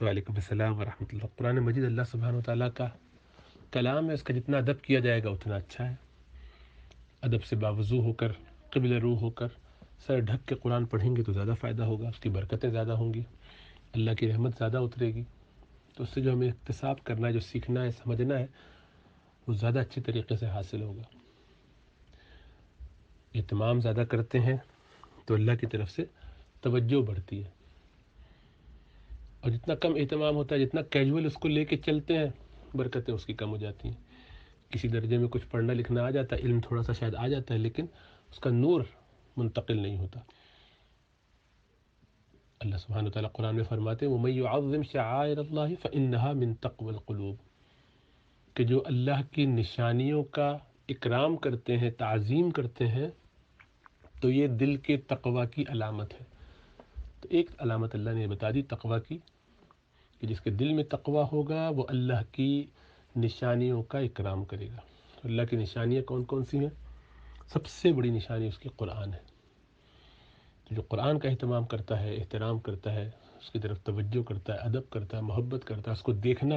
وعلیکم السلام ورحمۃ اللہ۔ قرآن مجید اللہ سبحانہ و تعالیٰ کا کلام ہے، اس کا جتنا ادب کیا جائے گا اتنا اچھا ہے۔ ادب سے باوضو ہو کر، قبل رو ہو کر سر ڈھک کے قرآن پڑھیں گے تو زیادہ فائدہ ہوگا، اس کی برکتیں زیادہ ہوں گی، اللہ کی رحمت زیادہ اترے گی۔ تو اس سے جو ہمیں اکتساب کرنا ہے، جو سیکھنا ہے، سمجھنا ہے، وہ زیادہ اچھے طریقے سے حاصل ہوگا۔ اہتمام زیادہ کرتے ہیں تو اللہ کی طرف سے توجہ بڑھتی ہے، اور جتنا کم اہتمام ہوتا ہے، جتنا کیجول اس کو لے کے چلتے ہیں، برکتیں اس کی کم ہو جاتی ہیں۔ کسی درجے میں کچھ پڑھنا لکھنا آ جاتا ہے، علم تھوڑا سا شاید آ جاتا ہے، لیکن اس کا نور منتقل نہیں ہوتا۔ اللہ سبحانہ وتعالیٰ قرآن میں فرماتے ہیں وَمَن يُعَظِّمْ شَعَائِرَ اللَّهِ فَإِنَّهَا مِن تَقْوَى الْقُلُوبِ، کہ جو اللہ کی نشانیوں کا اکرام کرتے ہیں، تعظیم کرتے ہیں، تو یہ دل کے تقوی کی علامت ہے۔ تو ایک علامت اللہ نے بتا دی تقوی کی، کہ جس کے دل میں تقوی ہوگا وہ اللہ کی نشانیوں کا اکرام کرے گا۔ اللہ کی نشانیاں کون کون سی ہیں؟ سب سے بڑی نشانی اس کی قرآن ہے۔ تو جو قرآن کا اہتمام کرتا ہے، احترام کرتا ہے، اس کی طرف توجہ کرتا ہے، ادب کرتا ہے، محبت کرتا ہے، اس کو دیکھنا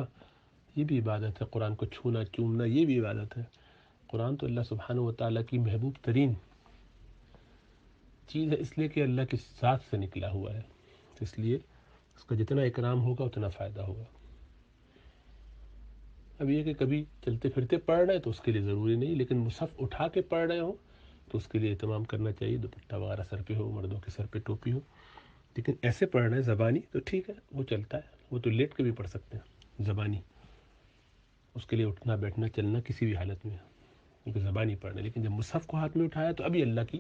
یہ بھی عبادت ہے، قرآن کو چھونا چومنا یہ بھی عبادت ہے۔ قرآن تو اللہ سبحانہ و تعالیٰ کی محبوب ترین چیز ہے، اس لیے کہ اللہ کی ذات سے نکلا ہوا ہے، اس لیے اس کا جتنا اکرام ہوگا اتنا فائدہ ہوگا۔ اب یہ کہ کبھی چلتے پھرتے پڑھ رہے ہیں تو اس کے لیے ضروری نہیں، لیکن مصحف اٹھا کے پڑھ رہے ہوں تو اس کے لیے اہتمام کرنا چاہیے، دوپٹہ وغیرہ سر پہ ہو، مردوں کے سر پہ ٹوپی ہو۔ لیکن ایسے پڑھ رہے ہیں زبانی تو ٹھیک ہے، وہ چلتا ہے، وہ تو لیٹ کے بھی پڑھ سکتے ہیں زبانی، اس کے لیے اٹھنا بیٹھنا چلنا کسی بھی حالت میں، کیونکہ زبانی پڑھنا۔ لیکن جب مصحف کو ہاتھ میں اٹھایا تو ابھی اللہ کی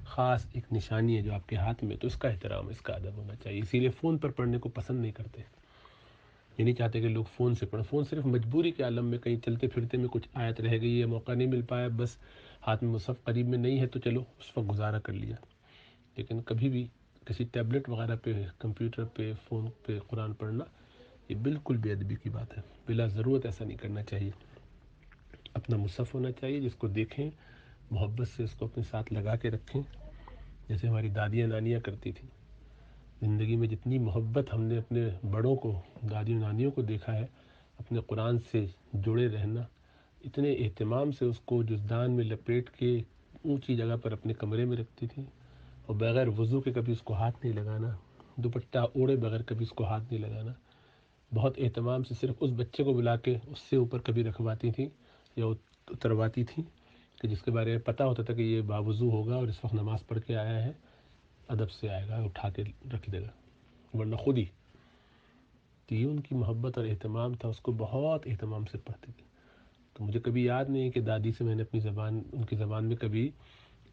خاص ایک نشانی ہے جو آپ کے ہاتھ میں، تو اس کا احترام، اس کا ادب ہونا چاہیے۔ اسی لیے فون پر پڑھنے کو پسند نہیں کرتے، یہ نہیں چاہتے کہ لوگ فون سے پڑھیں۔ فون صرف مجبوری کے عالم میں، کہیں چلتے پھرتے میں کچھ آیت رہ گئی ہے، موقع نہیں مل پایا، بس ہاتھ میں مصحف قریب میں نہیں ہے تو چلو اس وقت گزارا کر لیا۔ لیکن کبھی بھی کسی ٹیبلٹ وغیرہ پہ، کمپیوٹر پہ، فون پہ قرآن پڑھنا یہ بالکل بے ادبی کی بات ہے، بلا ضرورت ایسا نہیں کرنا چاہیے۔ اپنا مصحف ہونا چاہیے جس کو دیکھیں، محبت سے اس کو اپنے ساتھ لگا کے رکھیں، جیسے ہماری دادیاں نانیاں کرتی تھیں۔ زندگی میں جتنی محبت ہم نے اپنے بڑوں کو، دادیوں نانیوں کو دیکھا ہے، اپنے قرآن سے جڑے رہنا، اتنے اہتمام سے اس کو جزدان میں لپیٹ کے اونچی جگہ پر اپنے کمرے میں رکھتی تھیں، اور بغیر وضو کے کبھی اس کو ہاتھ نہیں لگانا، دوپٹہ اوڑے بغیر کبھی اس کو ہاتھ نہیں لگانا، بہت اہتمام سے صرف اس بچے کو بلا کے اس سے اوپر کبھی رکھواتی تھیں یا اترواتی تھیں کہ جس کے بارے میں پتہ ہوتا تھا کہ یہ باوضو ہوگا اور اس وقت نماز پڑھ کے آیا ہے، ادب سے آئے گا، اٹھا کے رکھ دے گا، ورنہ خود ہی۔ تو یہ ان کی محبت اور اہتمام تھا، اس کو بہت اہتمام سے پڑھتے تھے۔ تو مجھے کبھی یاد نہیں ہے کہ دادی سے میں نے اپنی زبان، ان کی زبان میں کبھی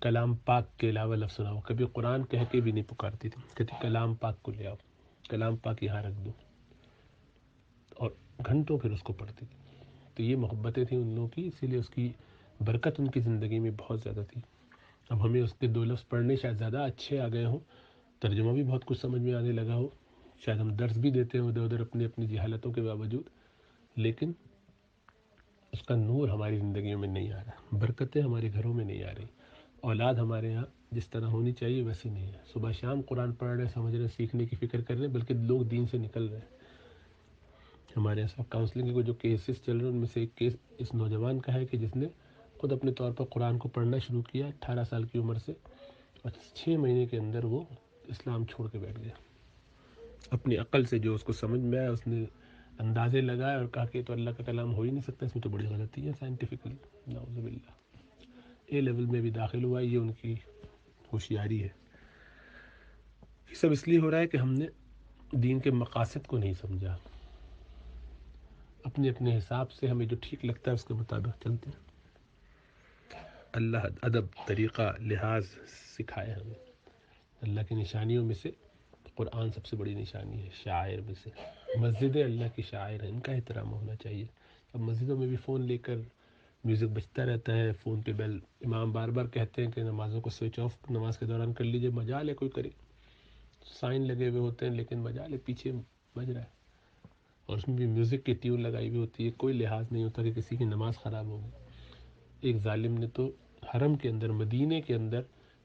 کلام پاک کے علاوہ لفظ سنا ہو، کبھی قرآن کہہ کے بھی نہیں پکارتی تھی، کہتی کلام پاک کو لے آؤ، کلام پاک یہاں رکھ دو، اور گھنٹوں پھر اس کو پڑھتی تھی۔ تو یہ محبتیں تھیں ان لوگوں کی، اسی لیے اس کی برکت ان کی زندگی میں بہت زیادہ تھی۔ اب ہمیں اس کے دو لفظ پڑھنے شاید زیادہ اچھے آ گئے ہوں، ترجمہ بھی بہت کچھ سمجھ میں آنے لگا ہو، شاید ہم درس بھی دیتے ہیں ادھر ادھر اپنی اپنی جہالتوں کے باوجود، لیکن اس کا نور ہماری زندگیوں میں نہیں آ رہا، برکتیں ہمارے گھروں میں نہیں آ رہی، اولاد ہمارے ہاں جس طرح ہونی چاہیے ویسی نہیں ہے۔ صبح شام قرآن پڑھ رہے ہیں، سمجھ رہے ہیں، سیکھنے کی فکر کر رہے ہیں، بلکہ لوگ دین سے نکل رہے ہیں۔ ہمارے یہاں کاؤنسلنگ کے جو کیسز چل رہے ہیں ان میں سے ایک کیس اس نوجوان کا ہے کہ جس نے خود اپنے طور پر قرآن کو پڑھنا شروع کیا 18 سال کی عمر سے، اور 6 مہینے کے اندر وہ اسلام چھوڑ کے بیٹھ گیا۔ اپنی عقل سے جو اس کو سمجھ میں آیا اس نے اندازے لگائے اور کہا کہ یہ تو اللہ کا کلام ہو ہی نہیں سکتا، اس میں تو بڑی غلطی ہے سائنٹیفکلی، نعوذ باللہ۔ اے لیول میں بھی داخل ہوا، یہ ان کی ہوشیاری ہے۔ یہ سب اس لیے ہو رہا ہے کہ ہم نے دین کے مقاصد کو نہیں سمجھا، اپنے اپنے حساب سے ہمیں جو ٹھیک لگتا ہے اس کے مطابق چلتے ہیں۔ اللہ ادب، طریقہ، لحاظ سکھائے ہمیں۔ اللہ کی نشانیوں میں سے قرآن سب سے بڑی نشانی ہے، شاعر میں سے۔ مسجدیں اللہ کی شاعر ہیں، ان کا احترام ہونا چاہیے۔ اب مسجدوں میں بھی فون لے کر میوزک بجتا رہتا ہے، فون پہ بیل، امام بار بار کہتے ہیں کہ نمازوں کو سوئچ آف نماز کے دوران کر لیجیے، مجال ہے کوئی کرے، سائن لگے ہوئے ہوتے ہیں لیکن مجال ہے پیچھے بج رہا ہے، اور اس میں بھی میوزک کی ٹیون لگائی ہوئی ہوتی ہے، کوئی لحاظ نہیں ہوتا کہ کسی کی نماز خراب ہوگی۔ ایک ظالم نے تو حرم کے اندر، مدینے کے اندر،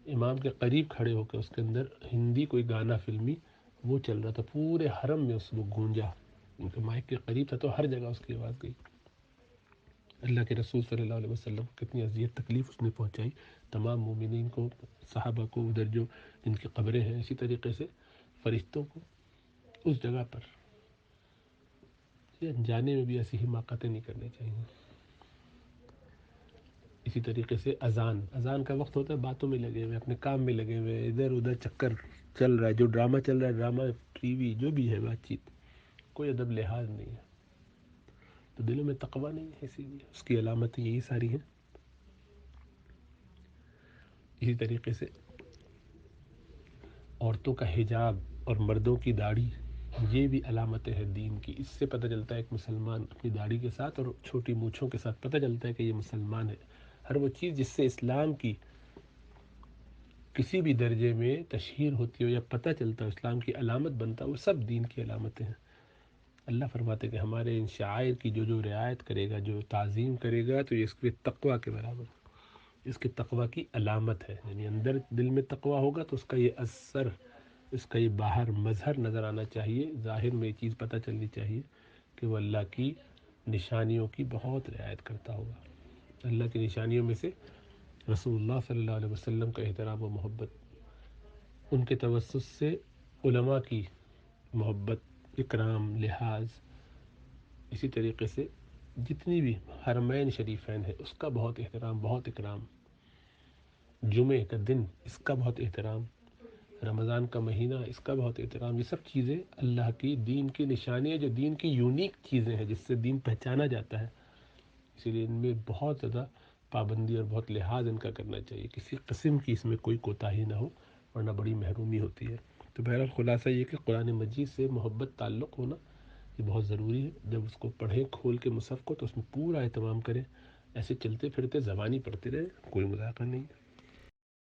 امام کے قریب کھڑے ہو کے اس کے اندر ہندی کوئی گانا فلمی وہ چل رہا تھا، پورے حرم میں اس وہ گونجا، کیونکہ مائک کے قریب تھا تو ہر جگہ اس کی آواز گئی۔ اللہ کے رسول صلی اللہ علیہ وسلم کو کتنی اذیت تکلیف اس نے پہنچائی، تمام مومنین کو، صحابہ کو، ادھر جو جن کی قبریں ہیں، اسی طریقے سے فرشتوں کو اس جگہ پر۔ یہ جانے میں بھی ایسی حماقتیں نہیں کرنی چاہیے۔ اسی طریقے سے اذان کا وقت ہوتا ہے، باتوں میں لگے ہوئے، اپنے کام میں لگے ہوئے، ادھر ادھر چکر چل رہا ہے، جو ڈرامہ چل رہا ہے، ڈرامہ ٹی وی جو بھی ہے، بات چیت، کوئی ادب لحاظ نہیں ہے، تو دلوں میں تقویٰ نہیں ہے، اسی لیے اس کی علامتیں یہی ساری ہیں۔ اسی طریقے سے عورتوں کا حجاب اور مردوں کی داڑھی، یہ بھی علامتیں ہیں دین کی۔ اس سے پتہ چلتا ہے ایک مسلمان اپنی داڑھی کے ساتھ اور چھوٹی مونچھوں کے ساتھ پتہ چلتا ہے کہ یہ مسلمان ہے۔ ہر وہ چیز جس سے اسلام کی کسی بھی درجے میں تشہیر ہوتی ہو یا پتہ چلتا ہو، اسلام کی علامت بنتا ہو، وہ سب دین کی علامتیں ہیں۔ اللہ فرماتے کہ ہمارے ان شعائر کی جو رعایت کرے گا، جو تعظیم کرے گا، تو یہ اس کے تقویٰ کے برابر ہے، اس کے تقویٰ کی علامت ہے۔ یعنی اندر دل میں تقویٰ ہوگا تو اس کا یہ اثر، اس کا یہ باہر مظہر نظر آنا چاہیے، ظاہر میں یہ چیز پتہ چلنی چاہیے کہ وہ اللہ کی نشانیوں کی بہت رعایت کرتا ہوگا۔ اللہ کی نشانیوں میں سے رسول اللہ صلی اللہ علیہ وسلم کا احترام و محبت، ان کے توسط سے علماء کی محبت، اکرام، لحاظ، اسی طریقے سے جتنی بھی حرمین شریفین ہے اس کا بہت احترام، بہت اکرام، جمعہ کا دن اس کا بہت احترام، رمضان کا مہینہ اس کا بہت احترام، یہ سب چیزیں اللہ کی دین کی نشانیاں، جو دین کی یونیک چیزیں ہیں، جس سے دین پہچانا جاتا ہے، اسی لیے ان میں بہت زیادہ پابندی اور بہت لحاظ ان کا کرنا چاہیے، کسی قسم کی اس میں کوئی کوتاہی نہ ہو، ورنہ بڑی محرومی ہوتی ہے۔ تو بہرحال خلاصہ یہ کہ قرآن مجید سے محبت تعلق ہونا یہ بہت ضروری ہے۔ جب اس کو پڑھیں کھول کے مصحف کو تو اس میں پورا اہتمام کریں، ایسے چلتے پھرتے زبانی پڑھتے رہیں، کوئی مذاقہ نہیں ہے۔